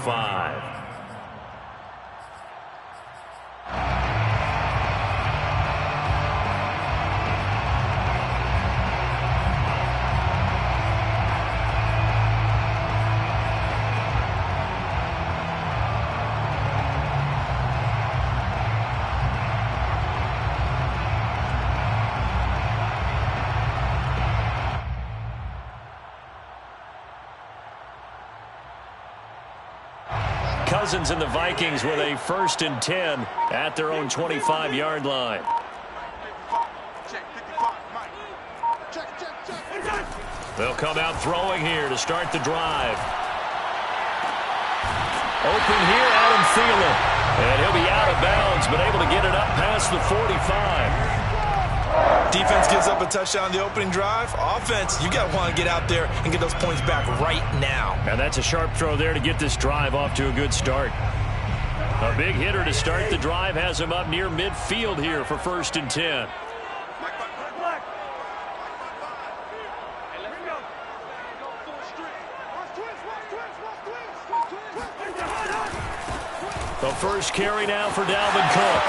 35. Cousins and the Vikings with a 1st and 10 at their own 25-yard line. They'll come out throwing here to start the drive. Open here, Adam Thielen. And he'll be out of bounds, but able to get it up past the 45. Defense gives up a touchdown on the opening drive. Offense, you got to want to get out there and get those points back right now. And that's a sharp throw there to get this drive off to a good start. A big hitter to start the drive has him up near midfield here for 1st and 10. The first carry now for Dalvin Cook.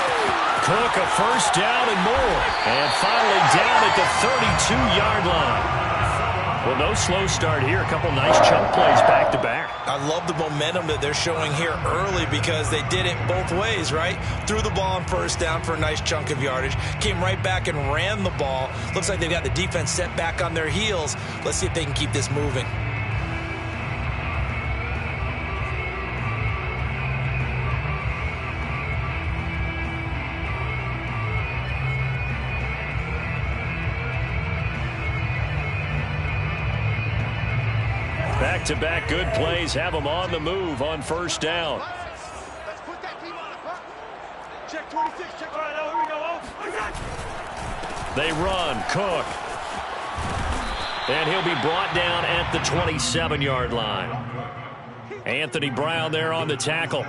Cook, a 1st down and more. And finally down at the 32-yard line. Well, no slow start here. A couple nice chunk plays back-to-back. I love the momentum that they're showing here early because they did it both ways, right? Threw the ball on 1st down for a nice chunk of yardage. Came right back and ran the ball. Looks like they've got the defense set back on their heels. Let's see if they can keep this moving. Back-to-back good plays have them on the move on 1st down. Let's put that team on the clock. Check 26. Check. All right, now here we go. They run. Cook. And he'll be brought down at the 27-yard line. Anthony Brown there on the tackle.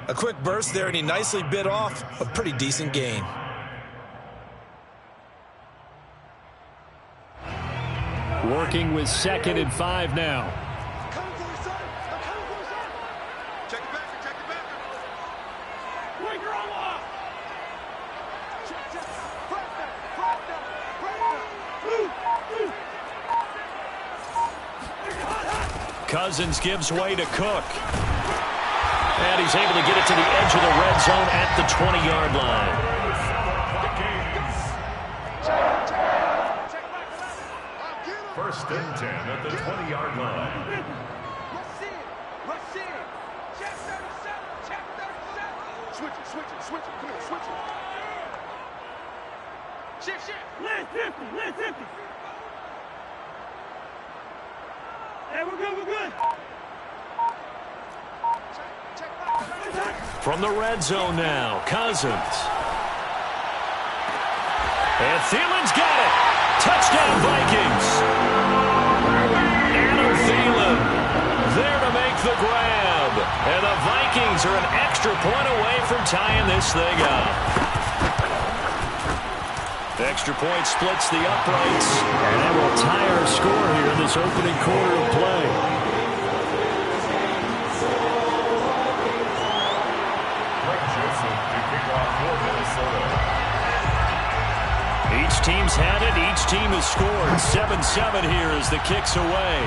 A quick burst there, and he nicely bit off a pretty decent gain. Working with 2nd and 5 now. Check it back. Check it back. Wait, you're on off. Check. Cousins gives way to Cook. And he's able to get it to the edge of the red zone at the 20-yard line. 1st and 10 at the 20-yard line. Rush in. Check 37. Check 37. Switch it. Come on, switch it. Shift. Last 50. Hey, we're good. From the red zone now, Cousins. And Thielen's got it. Touchdown, Vikings. Adam Thielen there to make the grab. And the Vikings are an extra point away from tying this thing up. Extra point splits the uprights. And that will tie our score here in this opening quarter of play. Each team's had it. Each team has scored. 7-7 here as the kick's away.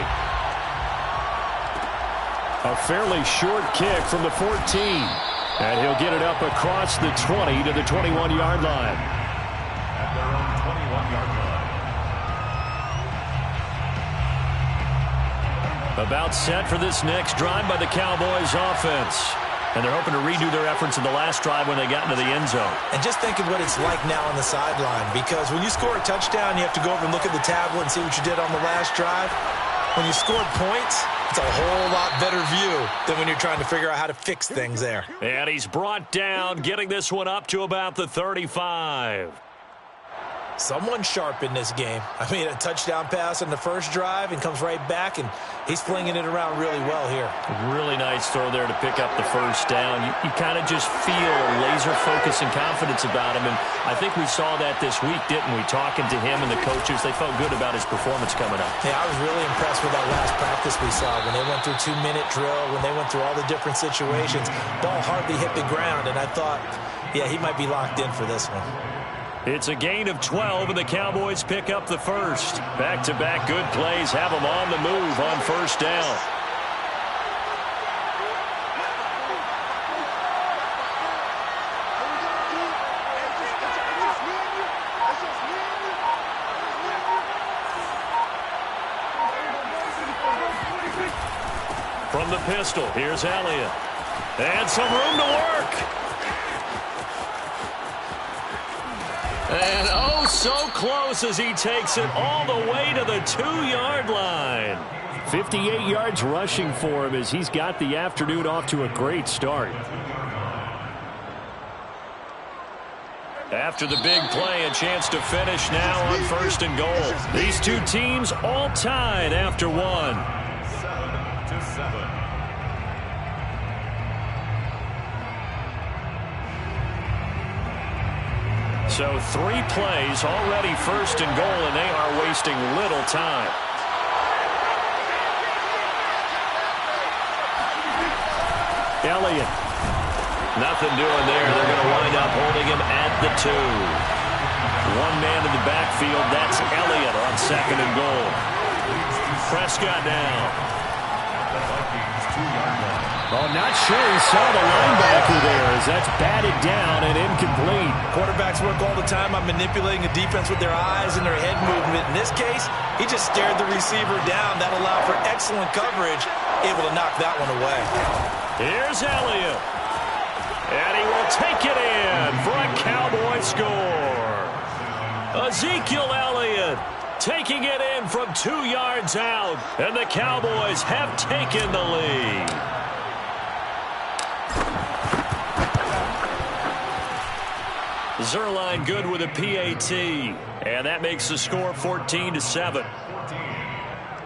A fairly short kick from the 14. And he'll get it up across the 20 to the 21-yard line. At their own 21-yard line. About set for this next drive by the Cowboys offense. And they're hoping to redo their efforts in the last drive when they got into the end zone. And just think of what it's like now on the sideline, because when you score a touchdown, you have to go over and look at the tablet and see what you did on the last drive. When you scored points, it's a whole lot better view than when you're trying to figure out how to fix things there. And he's brought down, getting this one up to about the 35. Someone sharp in this game. I mean, a touchdown pass on the first drive and comes right back, and he's flinging it around really well here. Really nice throw there to pick up the first down. You kind of just feel laser focus and confidence about him, and I think we saw that this week, didn't we? Talking to him and the coaches, they felt good about his performance coming up. Yeah, I was really impressed with that last practice we saw when they went through 2-minute drill, when they went through all the different situations. Ball hardly hit the ground, and I thought, yeah, he might be locked in for this one. It's a gain of 12, and the Cowboys pick up the first. Back-to-back good plays have them on the move on first down. From the pistol, here's Elliott. And some room to work. And oh, so close as he takes it all the way to the 2-yard line. 58 yards rushing for him as he's got the afternoon off to a great start. After the big play, a chance to finish now on first and goal. These two teams all tied after one. 7-7. So 3 plays already first and goal, and they are wasting little time. Elliott. Nothing doing there. They're going to wind up holding him at the 2. One man in the backfield. That's Elliott on second and goal. Prescott now. Oh, not sure he saw the linebacker there as that's batted down and incomplete. Quarterbacks work all the time on manipulating the defense with their eyes and their head movement. In this case, he just stared the receiver down. That allowed for excellent coverage, able to knock that one away. Here's Elliott. And he will take it in for a Cowboy score. Ezekiel Elliott taking it in from 2 yards out. And the Cowboys have taken the lead. Zerline good with a PAT, and that makes the score 14-7. 14,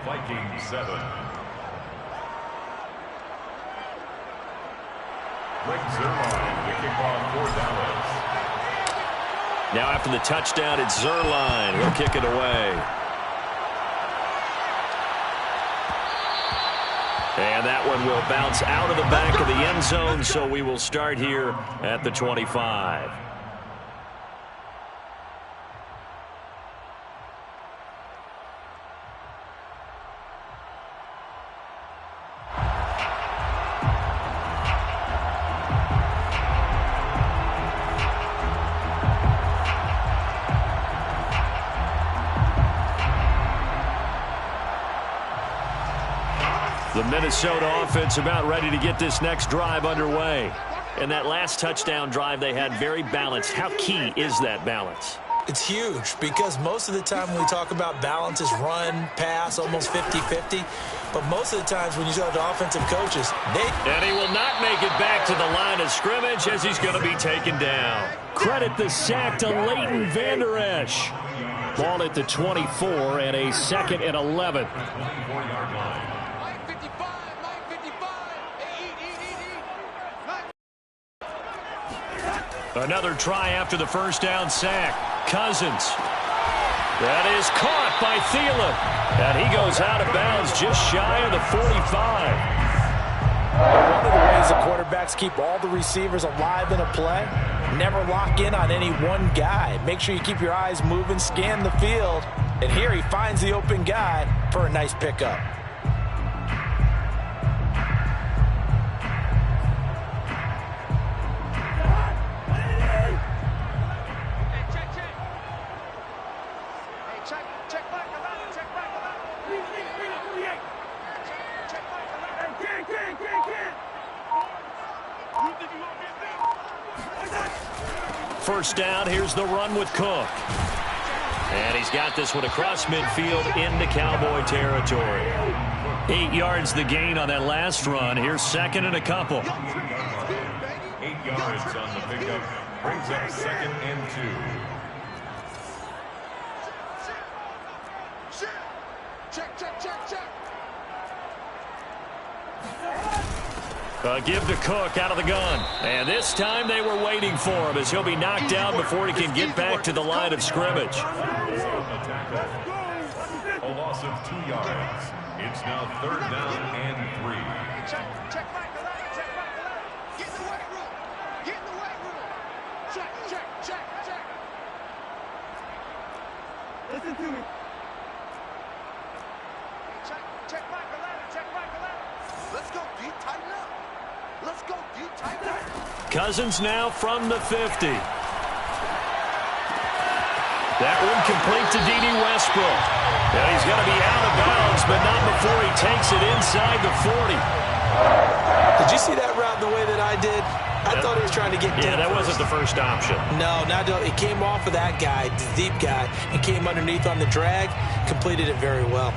Vikings 7. Rick Zerline, the kickoff for Dallas. Now after the touchdown, it's Zerline. He'll kick it away. And that one will bounce out of the back of the end zone, so we will start here at the 25. The Minnesota offense about ready to get this next drive underway. And that last touchdown drive they had very balanced. How key is that balance? It's huge because most of the time when we talk about balance is run, pass, almost 50-50. But most of the times when you talk to offensive coaches, And he will not make it back to the line of scrimmage as he's going to be taken down. Credit the sack to Leighton Vander Esch. Ball at the 24 and a 2nd and 11. Another try after the first down sack. Cousins. That is caught by Thielen. And he goes out of bounds just shy of the 45. One of the ways the quarterbacks keep all the receivers alive in a play, never lock in on any one guy. Make sure you keep your eyes moving, scan the field. And here he finds the open guy for a nice pickup. First down, here's the run with Cook. And he's got this one across midfield into Cowboy territory. 8 yards the gain on that last run. Here's second and a couple. 8 yards on the pickup. Brings up 2nd and 2. Give to Cook out of the gun. And this time they were waiting for him as he'll be knocked down before he can get back to the line of scrimmage. A loss of 2 yards. It's now 3rd down and 3. Check back the line. Check back the line. Get in the weight room. Get in the weight room. Check. Listen to me. Check back the line. Check back the line. Let's go deep, tighten up. Let's go deep, tighten up. Cousins now from the 50. That one complete to D.D. Westbrook. And he's going to be out of bounds, but not before he takes it inside the 40. Did you see that route the way that I did? I thought he was trying to get deep. Yeah, that wasn't the first option. No, it came off of that guy, the deep guy, and came underneath on the drag, completed it very well.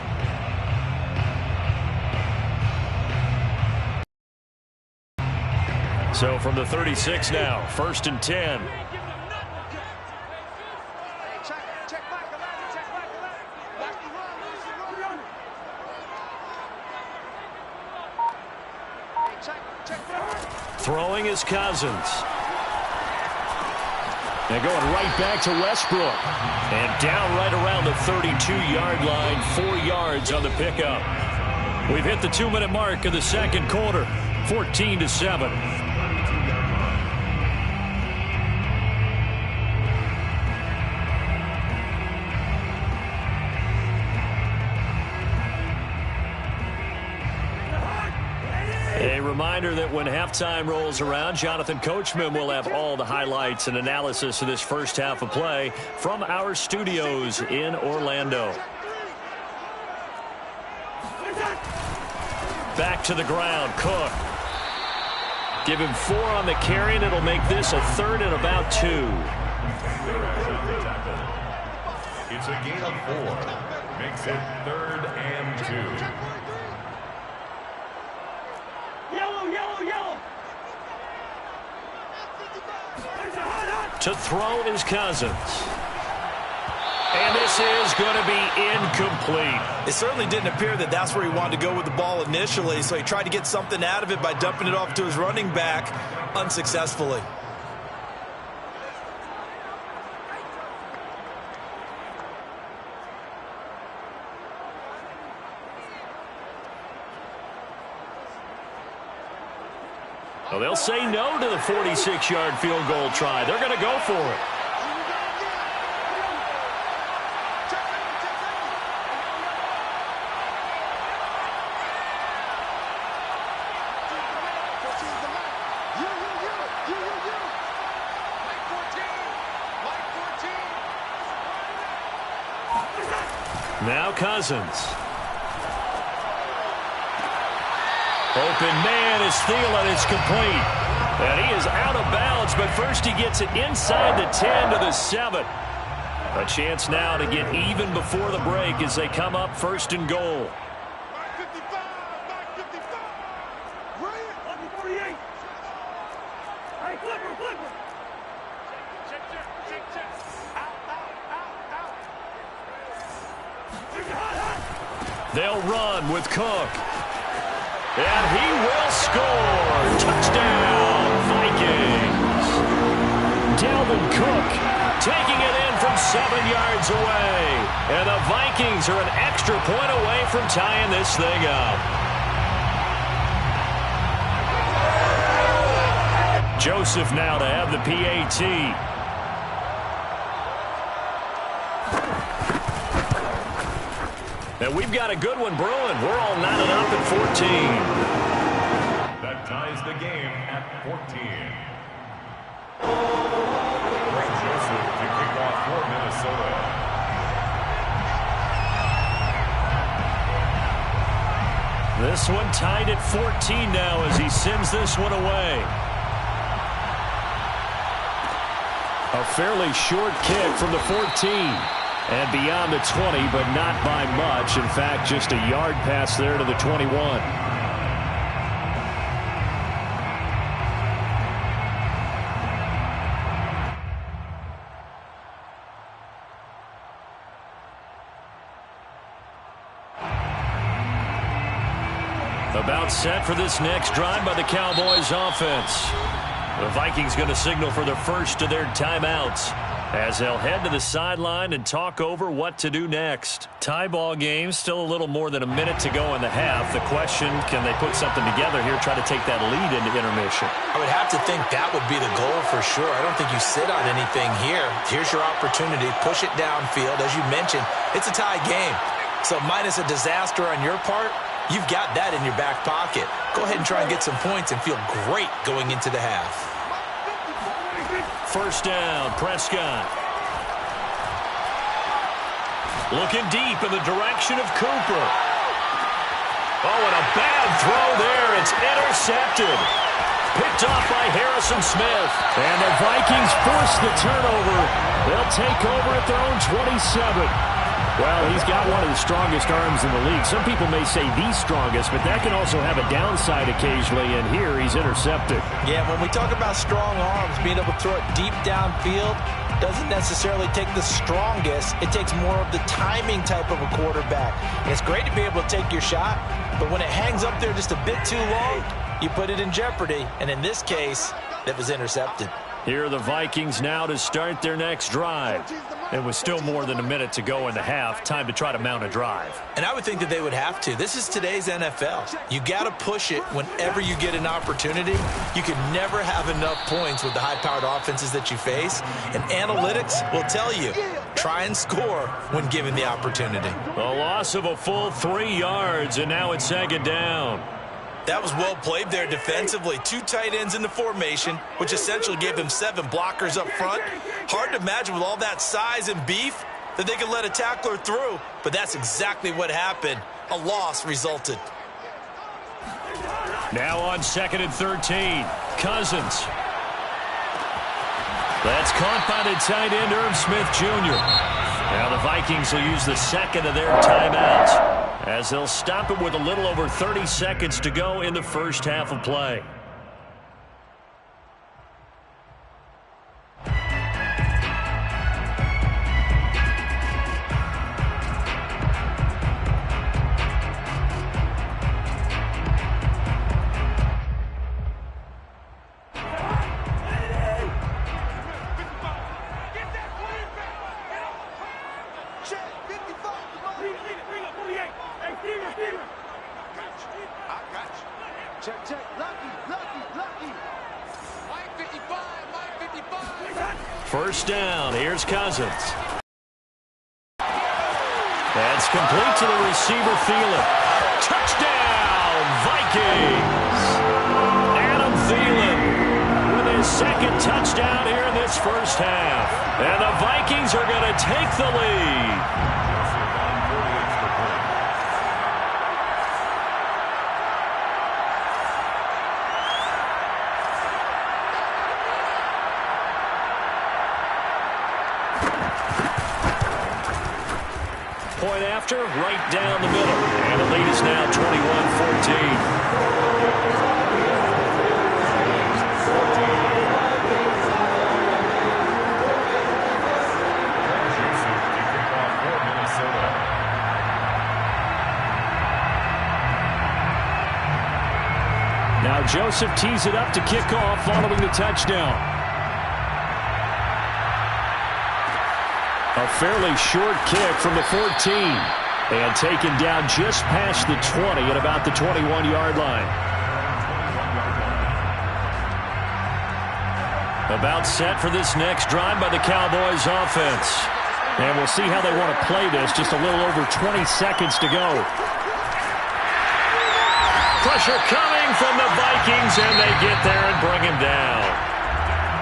So from the 36 now, 1st and 10. Check back the line. Check back the line. Watch the run. Check back. Throwing is Cousins. And going right back to Westbrook. And down right around the 32-yard line, 4 yards on the pickup. We've hit the 2-minute mark of the second quarter, 14-7. A reminder that when halftime rolls around, Jonathan Coachman will have all the highlights and analysis of this first half of play from our studios in Orlando. Back to the ground, Cook. Give him 4 on the carry, and it'll make this a 3rd and about 2. It's a gain of 4. Makes it 3rd and 2. Yellow. To throw is Cousins. And this is going to be incomplete. It certainly didn't appear that that's where he wanted to go with the ball initially, so he tried to get something out of it by dumping it off to his running back unsuccessfully. Well, they'll say no to the 46-yard field goal try. They're going to go for it. Now Cousins. Open man is Thielen. It's complete. And he is out of bounds, but first he gets it inside the 10 to the 7. A chance now to get even before the break as they come up 1st and goal. Back 55. Back 55. Right. 48. Hey, flipper. Check. Out. They'll run with Cook. And he will score. Touchdown, Vikings. Dalvin Cook taking it in from 7 yards away. And the Vikings are an extra point away from tying this thing up. Joseph now to have the PAT. And we've got a good one brewing. We're all knotted up at 14. That ties the game at 14. Greg Joseph to kick off for Minnesota. This one tied at 14 now as he sends this one away. A fairly short kick from the 14. And beyond the 20, but not by much. In fact, just a yard pass there to the 21. About About set for this next drive by the Cowboys offense. The Vikings going to signal for the first of their timeouts as they'll head to the sideline and talk over what to do next. Tie ball game, still a little more than a minute to go in the half. The question, can they put something together here, try to take that lead into intermission? I would have to think that would be the goal for sure. I don't think you sit on anything here. Here's your opportunity. Push it downfield. As you mentioned, it's a tie game. So minus a disaster on your part, you've got that in your back pocket. Go ahead and try and get some points and feel great going into the half. First down, Prescott. Looking deep in the direction of Cooper. Oh, and a bad throw there. It's intercepted. Picked off by Harrison Smith. And the Vikings force the turnover. They'll take over at their own 27. Well, he's got one of the strongest arms in the league. Some people may say the strongest, but that can also have a downside occasionally, and here he's intercepted. Yeah, when we talk about strong arms, being able to throw it deep downfield doesn't necessarily take the strongest. It takes more of the timing type of a quarterback. And it's great to be able to take your shot, but when it hangs up there just a bit too long, you put it in jeopardy. And in this case, that was intercepted. Here are the Vikings now to start their next drive. And with still more than a minute to go in the half, time to try to mount a drive. And I would think that they would have to. This is today's NFL. You got to push it whenever you get an opportunity. You can never have enough points with the high-powered offenses that you face. And analytics will tell you, try and score when given the opportunity. A loss of a full 3 yards, and now it's second down. That was well played there defensively. 2 tight ends in the formation, which essentially gave them 7 blockers up front. Hard to imagine with all that size and beef that they could let a tackler through, but that's exactly what happened. A loss resulted. Now on 2nd and 13, Cousins. That's caught by the tight end, Irv Smith Jr. Now the Vikings will use the second of their timeouts as they'll stop it with a little over 30 seconds to go in the first half of play. First down, here's Cousins. That's complete to the receiver, Thielen. Touchdown, Vikings! Adam Thielen with his second touchdown here in this first half. And the Vikings are going to take the lead. Point after, right down the middle. And the lead is now 21-14. Now Joseph tees it up to kick off following the touchdown. A fairly short kick from the 14. And taken down just past the 20 at about the 21-yard line. About set for this next drive by the Cowboys offense. And we'll see how they want to play this. Just a little over 20 seconds to go. Pressure coming from the Vikings, and they get there and bring him down.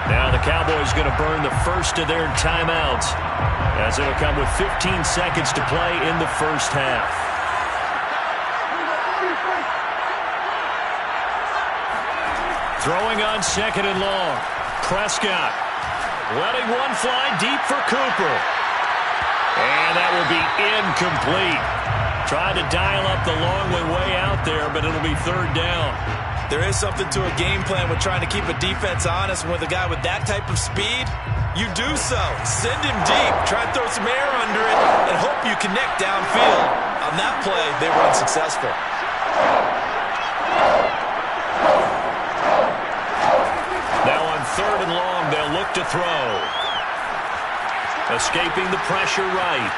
Now the Cowboys going to burn the first of their timeouts, as it'll come with 15 seconds to play in the first half. Throwing on 2nd and long. Prescott letting one fly deep for Cooper. And that will be incomplete. Tried to dial up the long way out there, but it'll be 3rd down. There is something to a game plan with trying to keep a defense honest. With a guy with that type of speed, you do so. Send him deep. Try and throw some air under it and hope you connect downfield. On that play, they were unsuccessful. to throw. Escaping the pressure right.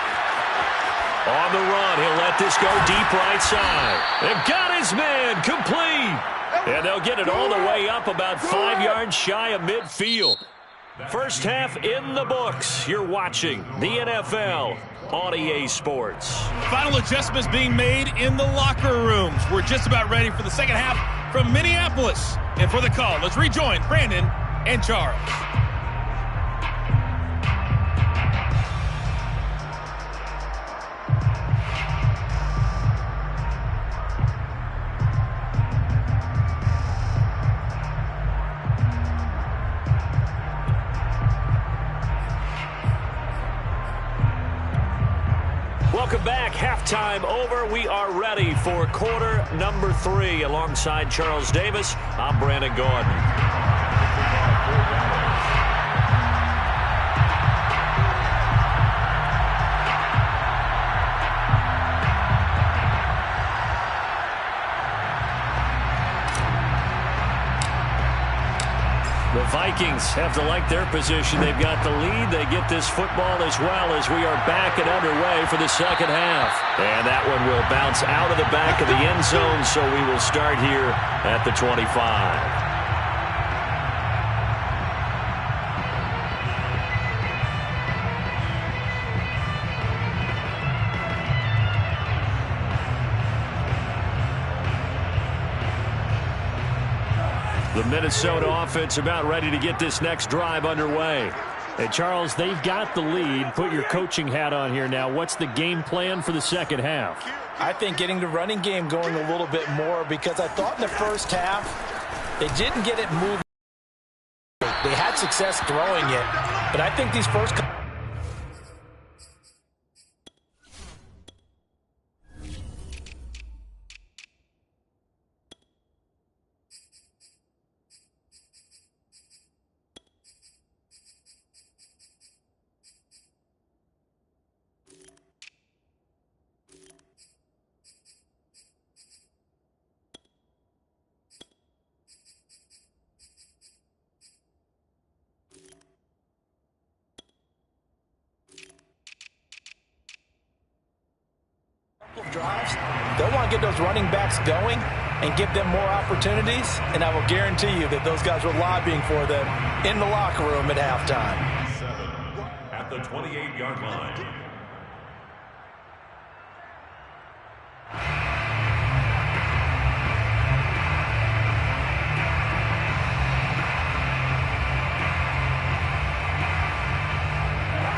On the run, he'll let this go deep right side. And got his man complete. And they'll get it all the way up about 5 yards shy of midfield. First half in the books. You're watching the NFL on EA Sports. Final adjustments being made in the locker rooms. We're just about ready for the second half from Minneapolis. And for the call, let's rejoin Brandon and Charles. Welcome back. Halftime over. We are ready for quarter number 3. Alongside Charles Davis, I'm Brandon Gordon. The Vikings have to like their position. They've got the lead. They get this football as well as we are back and underway for the second half. And that one will bounce out of the back of the end zone, so we will start here at the 25. The Minnesota offense about ready to get this next drive underway. Hey, Charles, they've got the lead. Put your coaching hat on here now. What's the game plan for the second half? I think getting the running game going a little bit more, because I thought in the first half they didn't get it moving. They had success throwing it, but I think these first drives, they'll want to get those running backs going and give them more opportunities, and I will guarantee you that those guys were lobbying for them in the locker room at halftime. 7 at the 28-yard line.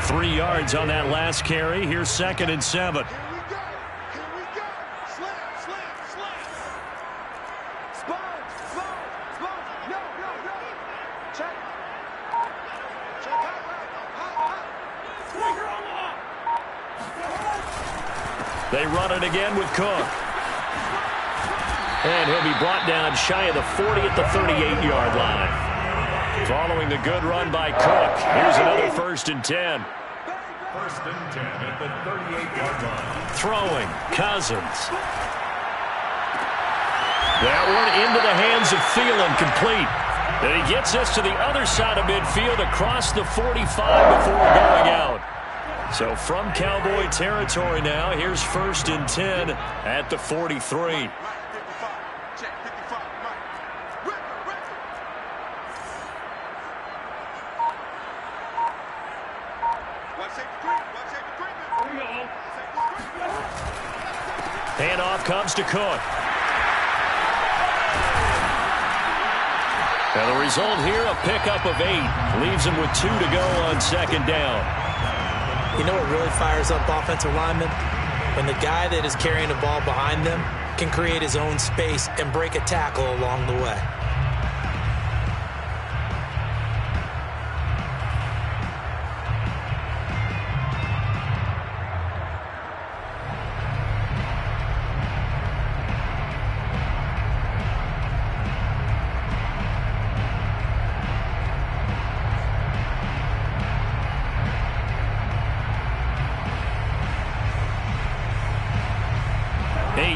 Three yards on that last carry. Here's 2nd and 7. They run it again with Cook. And he'll be brought down shy of the 40 at the 38-yard line. Following the good run by Cook, here's another 1st and 10. 1st and 10 at the 38-yard line. Throwing, Cousins. That one into the hands of Thielen, complete. And he gets us to the other side of midfield across the 45 before going out. So from Cowboy territory now, here's 1st and 10 at the 43. Handoff comes to Cook. And the result here, a pickup of 8. Leaves him with 2 to go on 2nd down. You know what really fires up offensive linemen? When the guy that is carrying the ball behind them can create his own space and break a tackle along the way.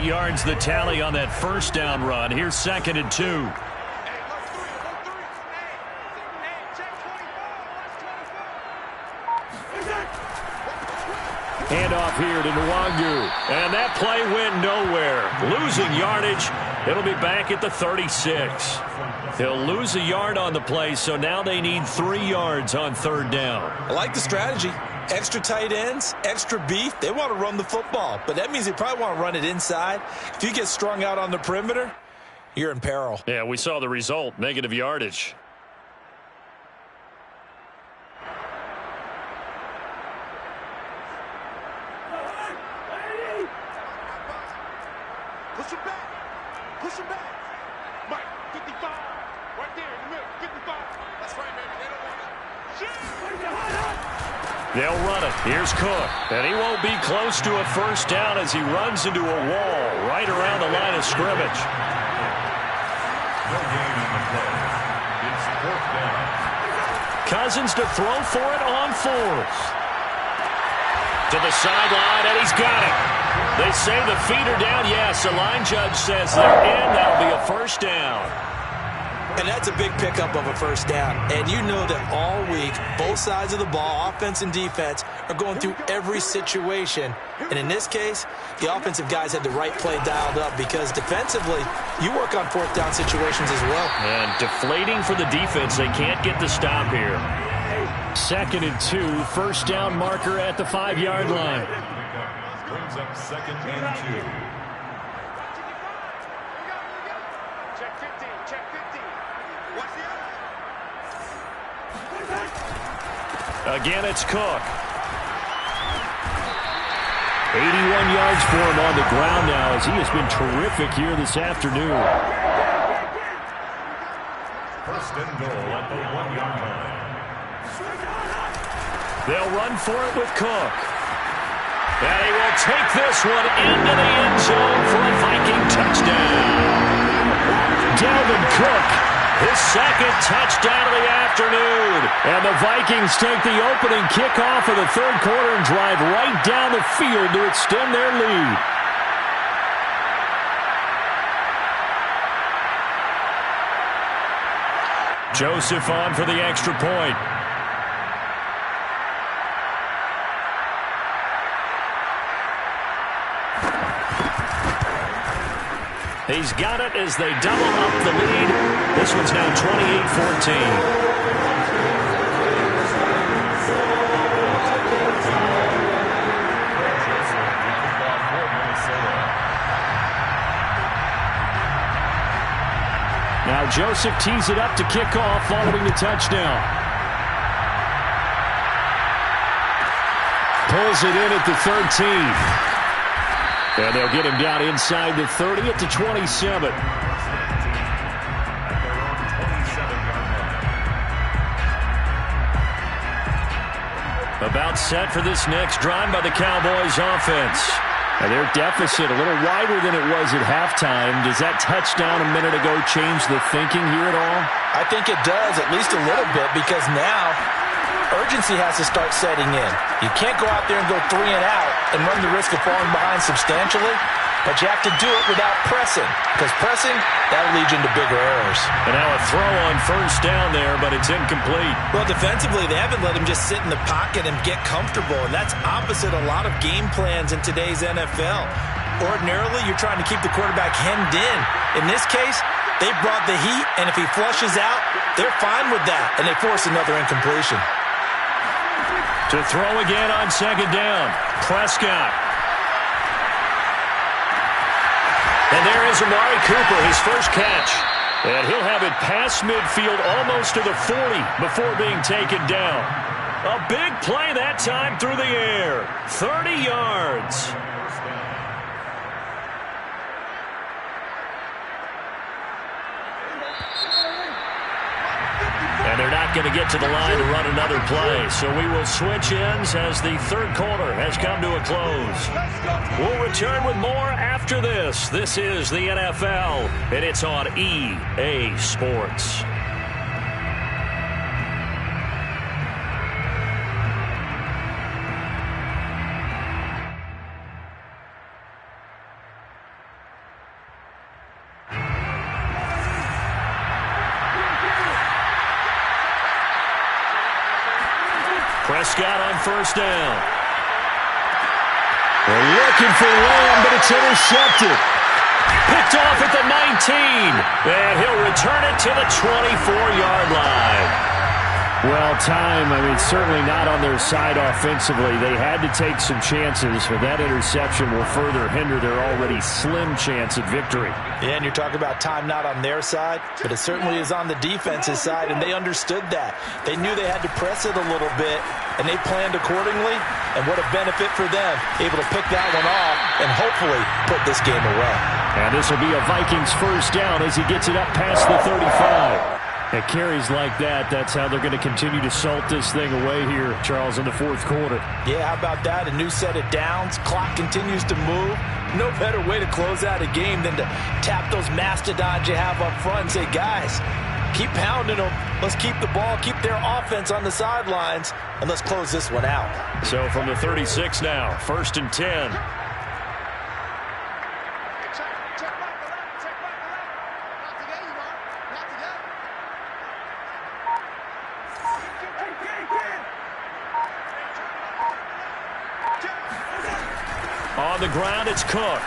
Yards the tally on that 1st down run. Here's 2nd and 2. Handoff here to Nwangu. And that play went nowhere. Losing yardage. It'll be back at the 36. He'll lose a yard on the play, so now they need 3 yards on 3rd down. I like the strategy. Extra tight ends, extra beef. They want to run the football, but that means they probably want to run it inside. If you get strung out on the perimeter, you're in peril. Yeah, we saw the result, negative yardage. Push him back. Push him back. Mike, 55. Right there in the middle. 55. That's right, baby. They don't want it. They'll run it. Here's Cook. And he won't be close to a 1st down as he runs into a wall right around the line of scrimmage. No gain on the play. It's 4th down. Cousins to throw for it on 4th. To the sideline, and he's got it. They say the feet are down. Yes, the line judge says they're in. That'll be a 1st down. And that's a big pickup of a 1st down. And you know that all week, both sides of the ball, offense and defense, are going through every situation. And in this case, the offensive guys had the right play dialed up because defensively, you work on 4th down situations as well. And deflating for the defense. They can't get the stop here. 2nd and 2, 1st down marker at the 5-yard line. Brings up 2nd and 2. Check 50. Check 50. Watch the other. Again, it's Cook. 81 yards for him on the ground now as he has been terrific here this afternoon. 1st and goal at the 1-yard line. They'll run for it with Cook. And he will take this one into the end zone for a Viking touchdown. Dalvin Cook, his 2nd touchdown of the afternoon. And the Vikings take the opening kickoff of the 3rd quarter and drive right down the field to extend their lead. Joseph on for the extra point. He's got it as they double up the lead. This one's now 28-14. Now Joseph tees it up to kick off following the touchdown. Pulls it in at the 13. And they'll get him down inside the 30 at the 27. About set for this next drive by the Cowboys offense. And their deficit a little wider than it was at halftime. Does that touchdown a minute ago change the thinking here at all? I think it does, at least a little bit, because now urgency has to start setting in. You can't go out there and go 3 and out and run the risk of falling behind substantially, but you have to do it without pressing, because pressing, that'll lead you into bigger errors. And now a throw on 1st down there, but it's incomplete. Well, defensively, they haven't let him just sit in the pocket and get comfortable, and that's opposite a lot of game plans in today's NFL. Ordinarily, you're trying to keep the quarterback hemmed in. In this case, they brought the heat, and if he flushes out, they're fine with that, and they force another incompletion. To throw again on 2nd down, Prescott. And there is Amari Cooper, his first catch. And he'll have it past midfield almost to the 40 before being taken down. A big play that time through the air. 30 yards. And they're not going to get to the line to run another play. So we will switch ends as the 3rd quarter has come to a close. We'll return with more after this. This is the NFL, and it's on EA Sports. Prescott on 1st down. They're looking for Lamb, but it's intercepted. Picked off at the 19. And he'll return it to the 24-yard line. Well, time, certainly not on their side offensively. They had to take some chances, but that interception will further hinder their already slim chance at victory. Yeah, and you're talking about time not on their side, but it certainly is on the defense's side, and they understood that. They knew they had to press it a little bit, and they planned accordingly, and what a benefit for them, able to pick that one off and hopefully put this game away. And this will be a Vikings first down as he gets it up past the 35. At carries like that, that's how they're going to continue to salt this thing away here, Charles, in the fourth quarter. Yeah, how about that? A new set of downs. Clock continues to move. No better way to close out a game than to tap those mastodons you have up front and say, guys, keep pounding them. Let's keep the ball, keep their offense on the sidelines, and let's close this one out. So from the 36 now, 1st and 10. On the ground, it's Cook.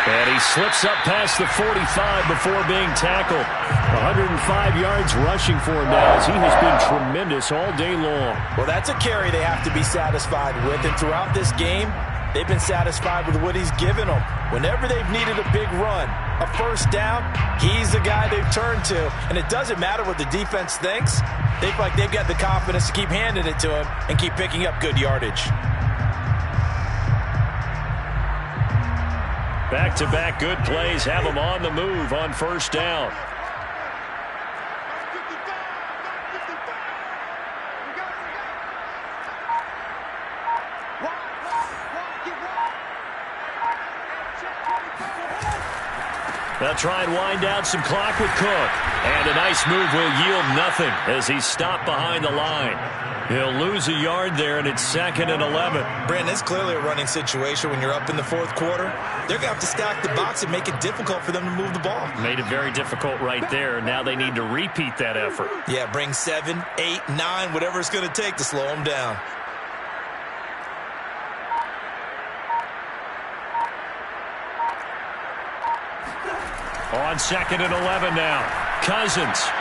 And he slips up past the 45 before being tackled. 105 yards rushing for him now as he has been tremendous all day long. Well, that's a carry they have to be satisfied with. And throughout this game, they've been satisfied with what he's given them. Whenever they've needed a big run, a first down, he's the guy they've turned to. And it doesn't matter what the defense thinks. They feel like they've got the confidence to keep handing it to him and keep picking up good yardage. Back-to-back good plays have them on the move on first down. They'll try and wind down some clock with Cook. And a nice move will yield nothing as he's stopped behind the line. He'll lose a yard there, and it's 2nd and 11. Brandon, it's clearly a running situation when you're up in the fourth quarter. They're going to have to stack the box and make it difficult for them to move the ball. Made it very difficult right there. Now they need to repeat that effort. Yeah, bring 7, 8, 9, whatever it's going to take to slow them down. On 2nd and 11 now. Cousins.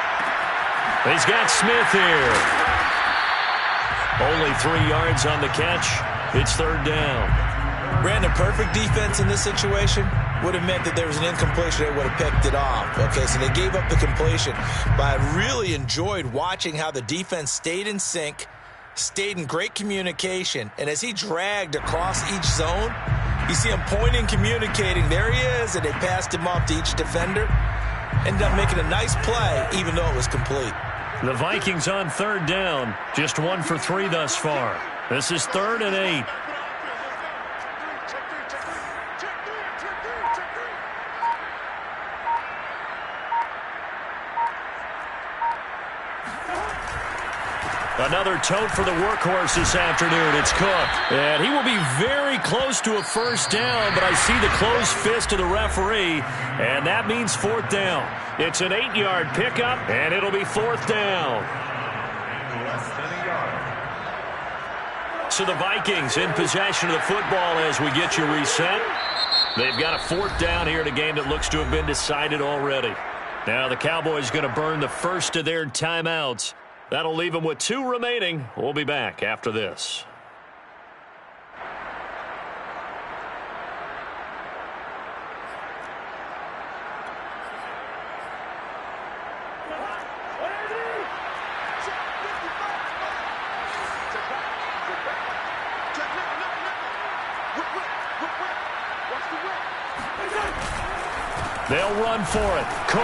He's got Smith here. Only 3 yards on the catch. It's 3rd down. Brandon, perfect defense in this situation would have meant that there was an incompletion. They would have picked it off. Okay, so they gave up the completion. But I really enjoyed watching how the defense stayed in sync, stayed in great communication. And as he dragged across each zone, you see him pointing, communicating. There he is, and they passed him off to each defender. Ended up making a nice play, even though it was complete. The Vikings on 3rd down. Just 1 for 3 thus far. This is 3rd and 8. Another tote for the workhorse this afternoon. It's Cook. And he will be very close to a first down, but I see the closed fist of the referee, and that means 4th down. It's an 8-yard pickup, and it'll be 4th down. Less than a yard. So the Vikings in possession of the football as we get you reset. They've got a 4th down here in a game that looks to have been decided already. Now the Cowboys going to burn the first of their timeouts. That'll leave them with 2 remaining. We'll be back after this. They'll run for it. Cook.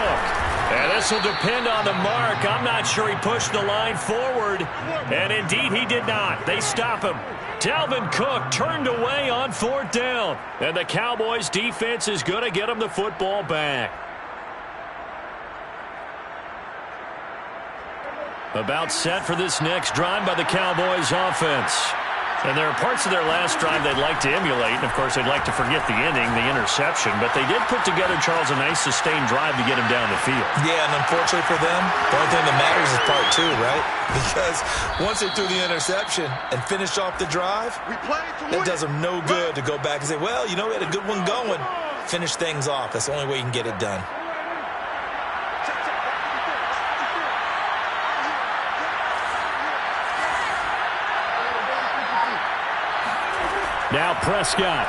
And this will depend on the mark. I'm not sure he pushed the line forward. And indeed, he did not. They stop him. Dalvin Cook turned away on 4th down. And the Cowboys defense is going to get him the football back. About set for this next drive by the Cowboys offense. And there are parts of their last drive they'd like to emulate, and, of course, they'd like to forget the ending, the interception. But they did put together, Charles, a nice sustained drive to get him down the field. Yeah, and unfortunately for them, the only thing that matters is part two, right? Because once they threw the interception and finished off the drive, it does them no good to go back and say, well, you know, we had a good one going. Finish things off. That's the only way you can get it done. Now Prescott.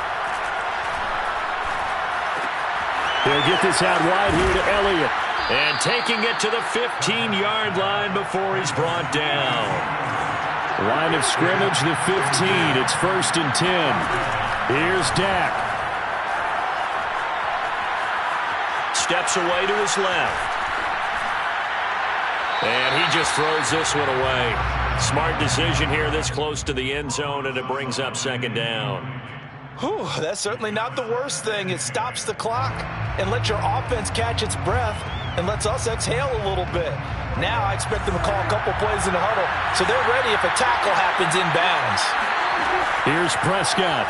He'll get this out wide here to Elliott. And taking it to the 15-yard line before he's brought down. Line of scrimmage, the 15. It's 1st and 10. Here's Dak. Steps away to his left. And he just throws this one away. Smart decision here this close to the end zone, and it brings up 2nd down. Whew, that's certainly not the worst thing. It stops the clock and lets your offense catch its breath and lets us exhale a little bit. Now I expect them to call a couple plays in the huddle, so they're ready if a tackle happens inbounds. Here's Prescott.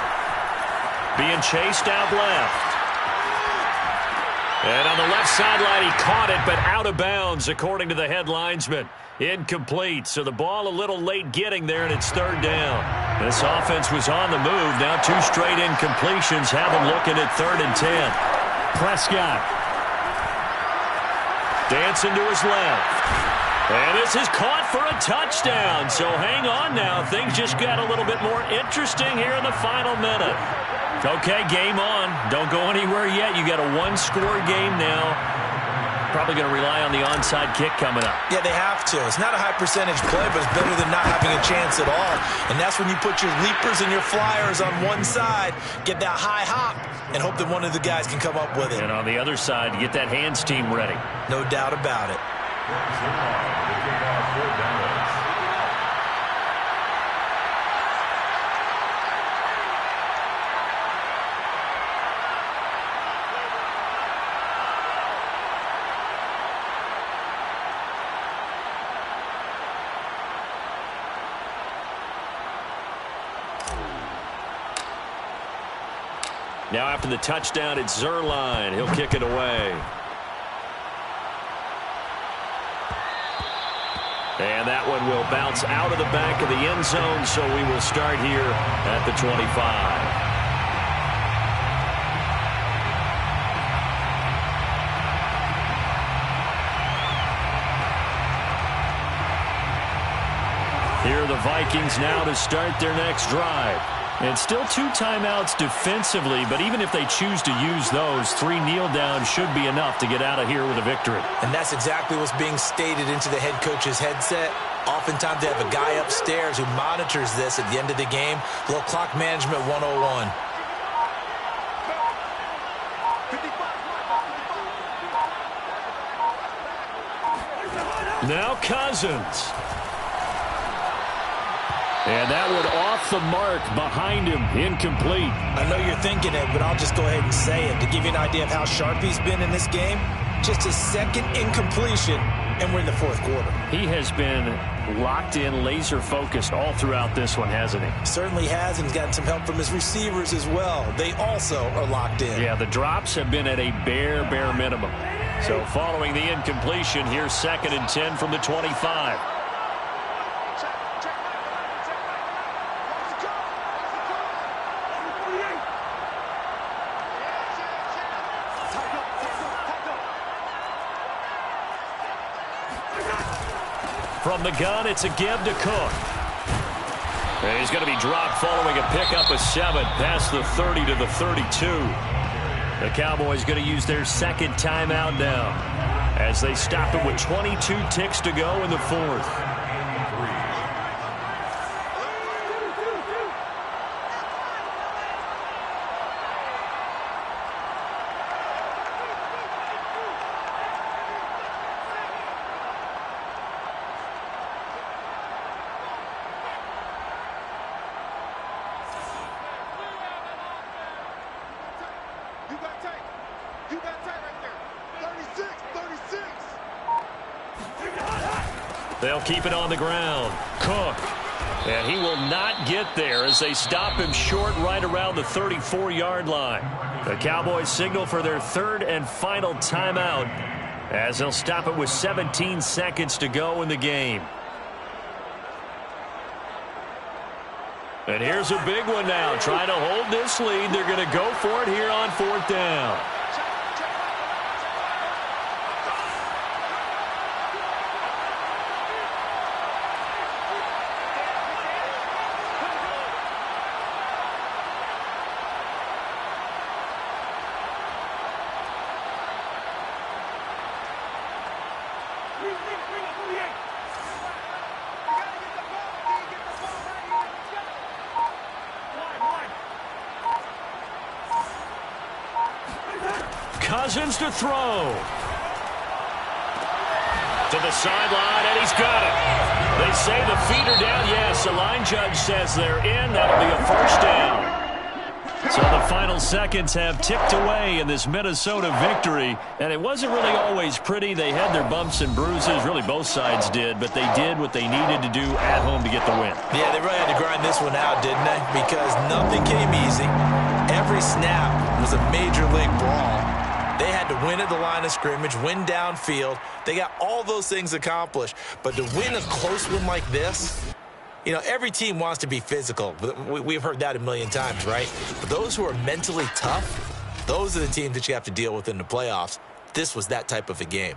Being chased out left. And on the left sideline, he caught it, but out of bounds, according to the head linesman. Incomplete, so the ball a little late getting there, and it's 3rd down. This offense was on the move. Now 2 straight incompletions have them looking at 3rd and 10. Prescott. Dancing to his left. And this is caught for a touchdown. So hang on now. Things just got a little bit more interesting here in the final minute. Okay, game on. Don't go anywhere yet. You got a 1-score game now. Probably going to rely on the onside kick coming up. Yeah, they have to. It's not a high percentage play, but it's better than not having a chance at all. And that's when you put your leapers and your flyers on one side, get that high hop, and hope that one of the guys can come up with it. And on the other side, get that hands team ready. No doubt about it. Now after the touchdown, it's Zerline. He'll kick it away. And that one will bounce out of the back of the end zone, so we will start here at the 25. Here are the Vikings now to start their next drive. And still 2 timeouts defensively, but even if they choose to use those, 3 kneel downs should be enough to get out of here with a victory. And that's exactly what's being stated into the head coach's headset. Oftentimes they have a guy upstairs who monitors this at the end of the game. A little clock management 101. Now Cousins. And that one off the mark behind him, incomplete. I know you're thinking it, but I'll just go ahead and say it. To give you an idea of how sharp he's been in this game, just his 2nd incompletion, and we're in the 4th quarter. He has been locked in, laser-focused all throughout this one, hasn't he? Certainly has, and he's gotten some help from his receivers as well. They also are locked in. Yeah, the drops have been at a bare minimum. So following the incompletion, here's 2nd and 10 from the 25. From the gun, it's a give to Cook. And he's going to be dropped following a pickup of 7 past the 30 to the 32. The Cowboys going to use their 2nd timeout now as they stop it with 22 ticks to go in the 4th. They'll keep it on the ground. Cook. And he will not get there as they stop him short right around the 34-yard line. The Cowboys signal for their third and final timeout as they'll stop it with 17 seconds to go in the game. And here's a big one now. Trying to hold this lead. They're going to go for it here on 4th down. Cousins to throw. To the sideline, and he's got it. They say the feet are down. Yes, the line judge says they're in. That'll be a first down. So the final seconds have ticked away in this Minnesota victory. And it wasn't really always pretty. They had their bumps and bruises. Really, both sides did. But they did what they needed to do at home to get the win. Yeah, they really had to grind this one out, didn't they? Because nothing came easy. Every snap was a major league brawl. They had to win at the line of scrimmage, win downfield. They got all those things accomplished. But to win a close one like this, you know, every team wants to be physical. We've heard that a million times, right? But those who are mentally tough, those are the teams that you have to deal with in the playoffs. This was that type of a game.